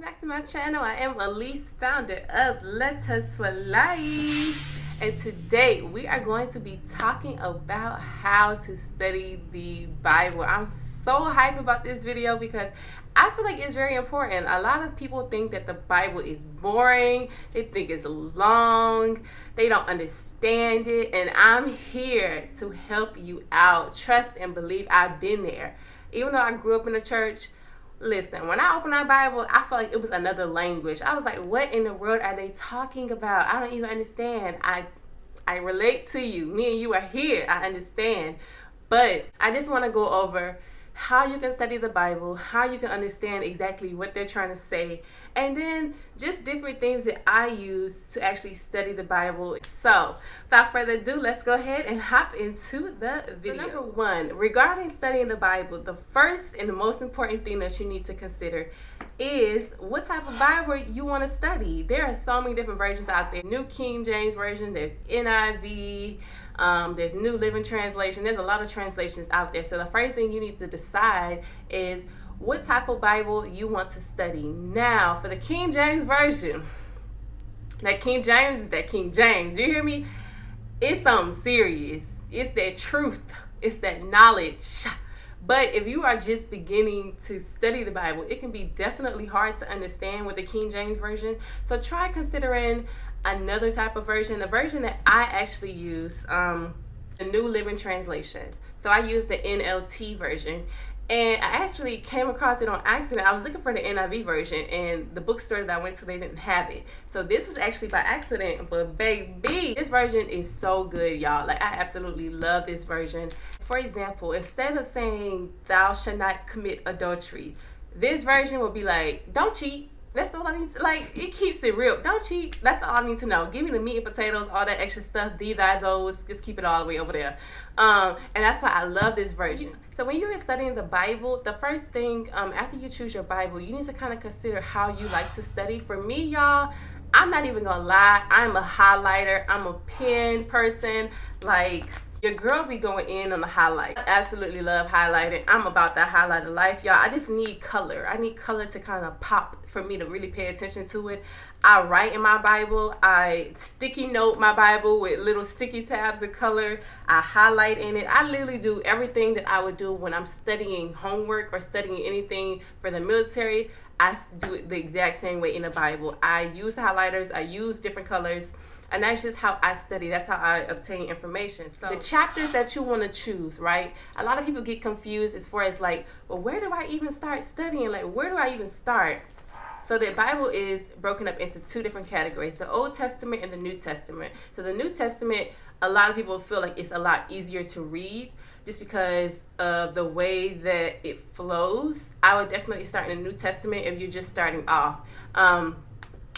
back to my channel. I am Elise, founder of Let Us for Life, and today we are going to be talking about how to study the Bible. I'm so hyped about this video because I feel like it's very important. A lot of people think that the Bible is boring, they think it's long, they don't understand it, and I'm here to help you out. Trust and believe, I've been there. Even though I grew up in the church, listen, when I opened my Bible, I felt like it was another language. I was like, what in the world are they talking about? I don't even understand. I relate to you. Me and you are here. I understand. But I just want to go over how you can study the Bible, how you can understand exactly what they're trying to say, and then just different things that I use to actually study the Bible. So without further ado, let's go ahead and hop into the video. So number one, regarding studying the Bible, the first and the most important thing that you need to consider is what type of Bible you want to study. There are so many different versions out there. New King James Version, there's NIV, there's New Living Translation. There's a lot of translations out there. So the first thing you need to decide is what type of Bible you want to study. Now, for the King James Version, that King James is that King James. You hear me? It's something serious. It's that truth. It's that knowledge. But if you are just beginning to study the Bible, it can be definitely hard to understand with the King James Version. So try considering another type of version, a version that I actually use, the New Living Translation. So I use the NLT version, and I actually came across it on accident. I was looking for the NIV version, and the bookstore that I went to, they didn't have it. So this was actually by accident, but baby, this version is so good, y'all. Like, I absolutely love this version. For example, instead of saying thou shalt not commit adultery, this version will be like, don't cheat. That's all I need to, like, it keeps it real. Don't cheat. That's all I need to know. Give me the meat and potatoes, all that extra stuff, thee, thy, those. Just keep it all the way over there. And that's why I love this version. So when you're studying the Bible, the first thing, after you choose your Bible, you need to kind of consider how you like to study. For me, y'all, I'm not even gonna lie. I'm a highlighter. I'm a pen person. Like, your girl be going in on the highlight. I absolutely love highlighting. I'm about that highlighter life, y'all. I just need color. I need color to kind of pop for me to really pay attention to it. I write in my Bible. I sticky note my Bible with little sticky tabs of color. I highlight in it. I literally do everything that I would do when I'm studying homework or studying anything for the military. I do it the exact same way in the Bible. I use highlighters. I use different colors. And that's just how I study. That's how I obtain information. So the chapters that you want to choose, right? A lot of people get confused as far as like, well, where do I even start studying? Like, where do I even start? So the Bible is broken up into two different categories, the Old Testament and the New Testament. So the New Testament, a lot of people feel like it's a lot easier to read just because of the way that it flows. I would definitely start in the New Testament if you're just starting off.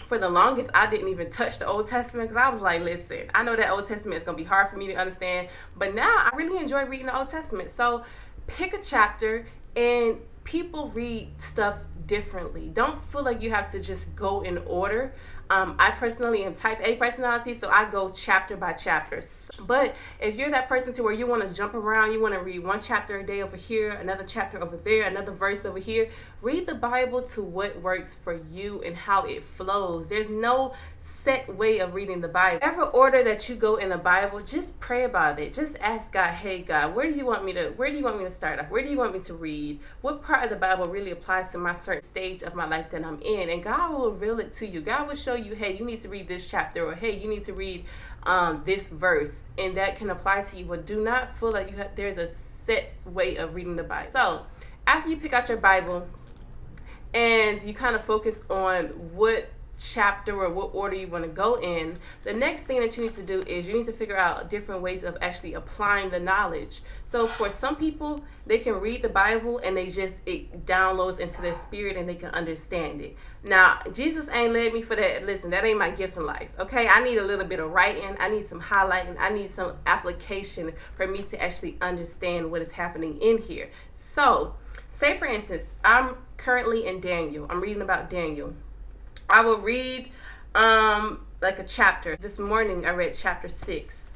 For the longest, I didn't even touch the Old Testament because I was like, listen, I know that Old Testament is going to be hard for me to understand, but now I really enjoy reading the Old Testament. So pick a chapter, and people read stuff differently. Don't feel like you have to just go in order. I personally am type A personality, so I go chapter by chapter. But if you're that person to where you want to jump around, you want to read one chapter a day over here, another chapter over there, another verse over here, read the Bible to what works for you and how it flows. There's no set way of reading the Bible. Whatever order that you go in the Bible, just pray about it. Just ask God, hey God, where do you want me to start off? Where do you want me to read? What part of the Bible really applies to my certain stage of my life that I'm in? And God will reveal it to you. God will show you, hey, you need to read this chapter, or hey, you need to read this verse, and that can apply to you. But do not feel like there's a set way of reading the Bible. So after you pick out your Bible and you kind of focus on what chapter or what order you want to go in, the next thing that you need to do is you need to figure out different ways of actually applying the knowledge. So for some people, they can read the Bible and it downloads into their spirit and they can understand it. Now, Jesus ain't led me for that. Listen, that ain't my gift in life, okay? I need a little bit of writing. I need some highlighting. I need some application for me to actually understand what is happening in here. So say, for instance, I'm currently in Daniel. I'm reading about Daniel. I will read like a chapter. This morning I read chapter 6.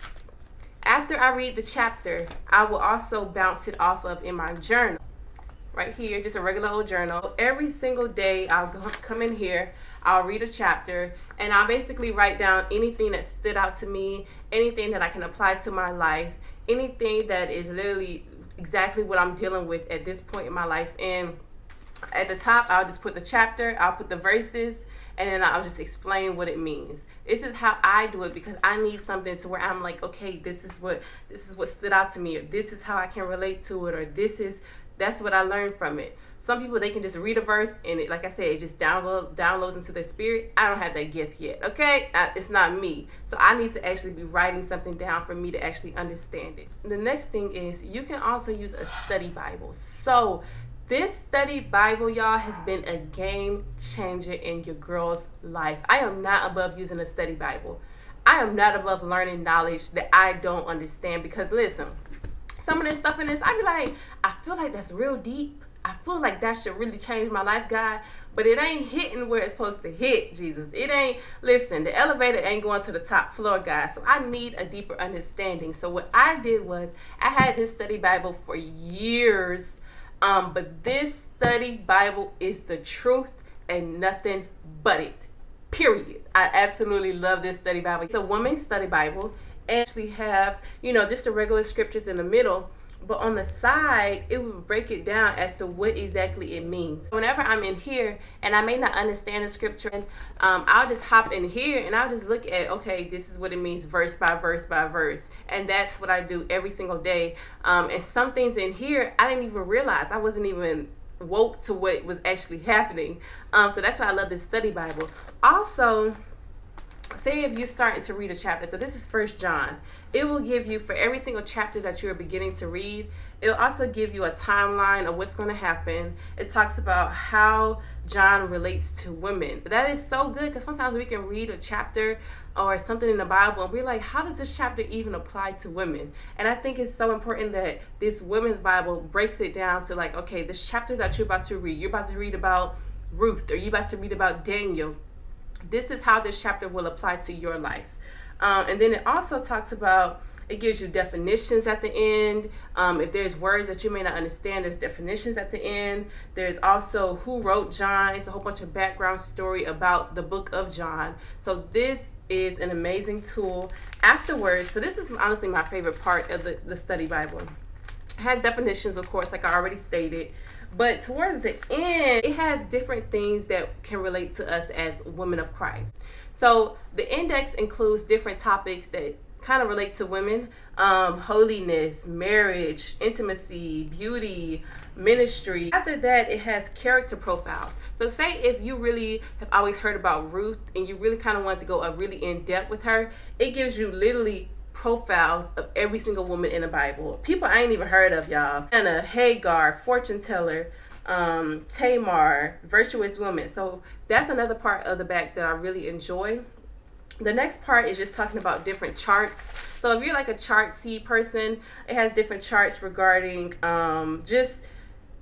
After I read the chapter, I will also bounce it off of in my journal. right here, just a regular old journal. Every single day I'll come in here, I'll read a chapter, and I'll basically write down anything that stood out to me, anything that I can apply to my life, anything that is literally exactly what I'm dealing with at this point in my life. And at the top, I'll just put the chapter, I'll put the verses, and then I'll just explain what it means. This is how I do it, because I need something to where I'm like, okay, this is what stood out to me, or this is how I can relate to it, or that's what I learned from it. Some people, they can just read a verse and it, like I said, it just downloads into their spirit. I don't have that gift yet, okay? It's not me. So I need to actually be writing something down for me to actually understand it. The next thing is you can also use a study Bible. So this study Bible, y'all, has been a game changer in your girl's life. I am not above using a study Bible. I am not above learning knowledge that I don't understand, because listen, some of this stuff in this, I be like, I feel like that's real deep. I feel like that should really change my life, God, but it ain't hitting where it's supposed to hit, Jesus. It ain't, listen, the elevator ain't going to the top floor, God. So I need a deeper understanding. So what I did was I had this study Bible for years, but this study Bible is the truth and nothing but it, period. I absolutely love this study Bible. It's a woman's study Bible. Actually have, just the regular scriptures in the middle, but on the side it will break it down as to what exactly it means. Whenever I'm in here and I may not understand the scripture, I'll just hop in here and I'll just look at, okay, this is what it means verse by verse by verse, and that's what I do every single day. And some things in here I didn't even realize. I wasn't even woke to what was actually happening. So that's why I love this study Bible. Also, say if you're starting to read a chapter, so this is 1 John, it will give you, for every single chapter that you're beginning to read, it'll also give you a timeline of what's going to happen. It talks about how John relates to women. That is so good, because sometimes we can read a chapter or something in the Bible and we're like, how does this chapter even apply to women? And I think it's so important that this women's Bible breaks it down to like, okay, this chapter that you're about to read about Ruth, or you're about to read about Daniel. This is how this chapter will apply to your life. And then it also talks about, it gives you definitions at the end. If there's words that you may not understand, there's definitions at the end. There's also who wrote John. It's a whole bunch of background story about the book of John. So this is an amazing tool. Afterwards, so this is honestly my favorite part of the study Bible. It has definitions, of course, like I already stated. But towards the end, it has different things that can relate to us as women of Christ. So the index includes different topics that kind of relate to women: holiness, marriage, intimacy, beauty, ministry. After that, it has character profiles. So say if you really have always heard about Ruth and you really kind of want to go really in depth with her, it gives you literally profiles of every single woman in the Bible. People I ain't even heard of, y'all. Anna, Hagar, fortune teller, Tamar, virtuous woman. So that's another part of the back that I really enjoy. The next part is just talking about different charts. So if you're like a chartsy person, it has different charts regarding just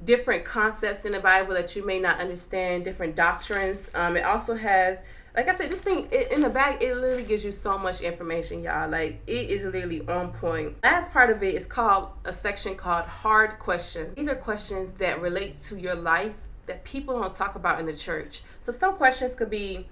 different concepts in the Bible that you may not understand, different doctrines. It also has, like I said, this thing in the back, it literally gives you so much information, y'all. Like, it is literally on point. Last part of it is called a section called hard questions. These are questions that relate to your life that people don't talk about in the church. So some questions could be,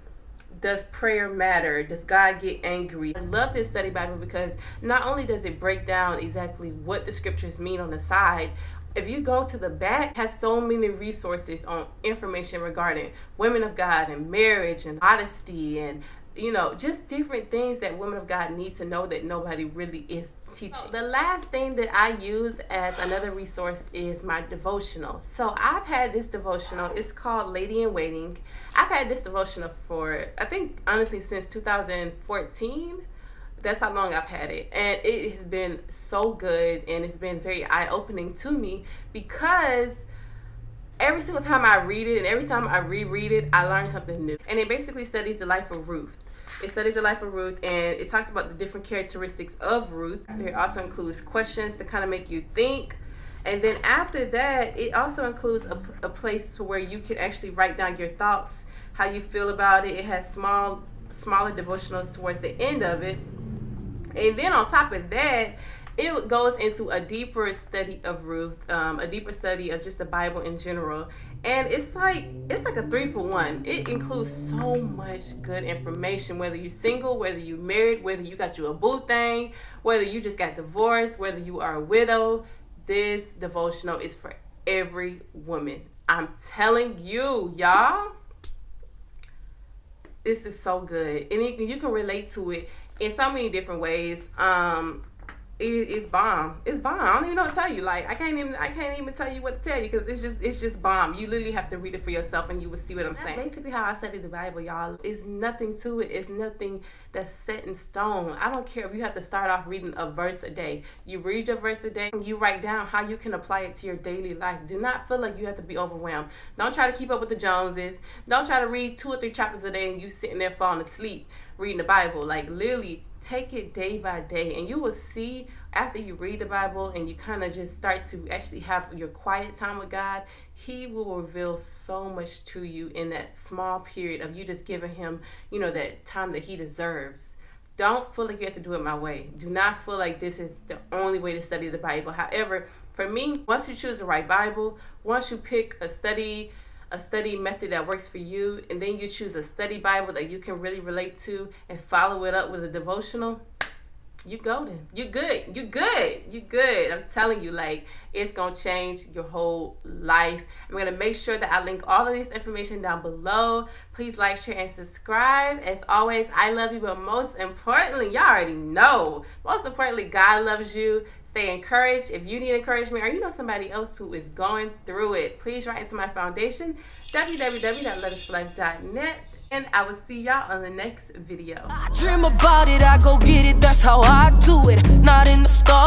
does prayer matter? Does God get angry? I love this study Bible because not only does it break down exactly what the scriptures mean on the side, if you go to the back, it has so many resources on information regarding women of God and marriage and modesty and, just different things that women of God need to know that nobody really is teaching. The last thing that I use as another resource is my devotional. So I've had this devotional. It's called Lady in Waiting. I've had this devotional for, I think, honestly, since 2014. That's how long I've had it, and it has been so good, and it's been very eye-opening to me, because every single time I read it and every time I reread it, I learn something new. And it basically studies the life of Ruth. It studies the life of Ruth, and it talks about the different characteristics of Ruth. It also includes questions to kind of make you think. And then after that, it also includes a place to where you can actually write down your thoughts, how you feel about it. It has smaller devotionals towards the end of it. And then on top of that, it goes into a deeper study of Ruth, a deeper study of just the Bible in general. And it's like a 3-for-1. It includes so much good information, whether you're single, whether you're married, whether you got you a boo thing, whether you just got divorced, whether you are a widow. This devotional is for every woman. I'm telling you, y'all. This is so good, and you can relate to it in so many different ways. It's bomb. It's bomb. I don't even know what to tell you. Like, I can't even tell you what to tell you, because it's just bomb. You literally have to read it for yourself, and you will see what I'm saying. That's basically how I study the Bible, y'all. It's nothing to it. It's nothing that's set in stone. I don't care if you have to start off reading a verse a day. You read your verse a day, and you write down how you can apply it to your daily life. Do not feel like you have to be overwhelmed. Don't try to keep up with the Joneses. Don't try to read 2 or 3 chapters a day and you sitting there falling asleep reading the Bible. Like, literally take it day by day, and you will see after you read the Bible and you kind of just start to actually have your quiet time with God, He will reveal so much to you in that small period of you just giving Him, that time that He deserves. Don't feel like you have to do it my way. Do not feel like this is the only way to study the Bible. However, for me, once you choose the right Bible, once you pick a study method that works for you, and then you choose a study Bible that you can really relate to and follow it up with a devotional, you golden. You good. You good. You good. I'm telling you, like, it's gonna change your whole life. I'm gonna make sure that I link all of this information down below. Please like, share, and subscribe. As always, I love you, but most importantly, y'all already know, most importantly, God loves you. Stay encouraged. If you need encouragement, or you know somebody else who is going through it, please write into my foundation, www.letusforlife.net, and I will see y'all on the next video. I dream about it, I go get it, that's how I do it. Not in the stars.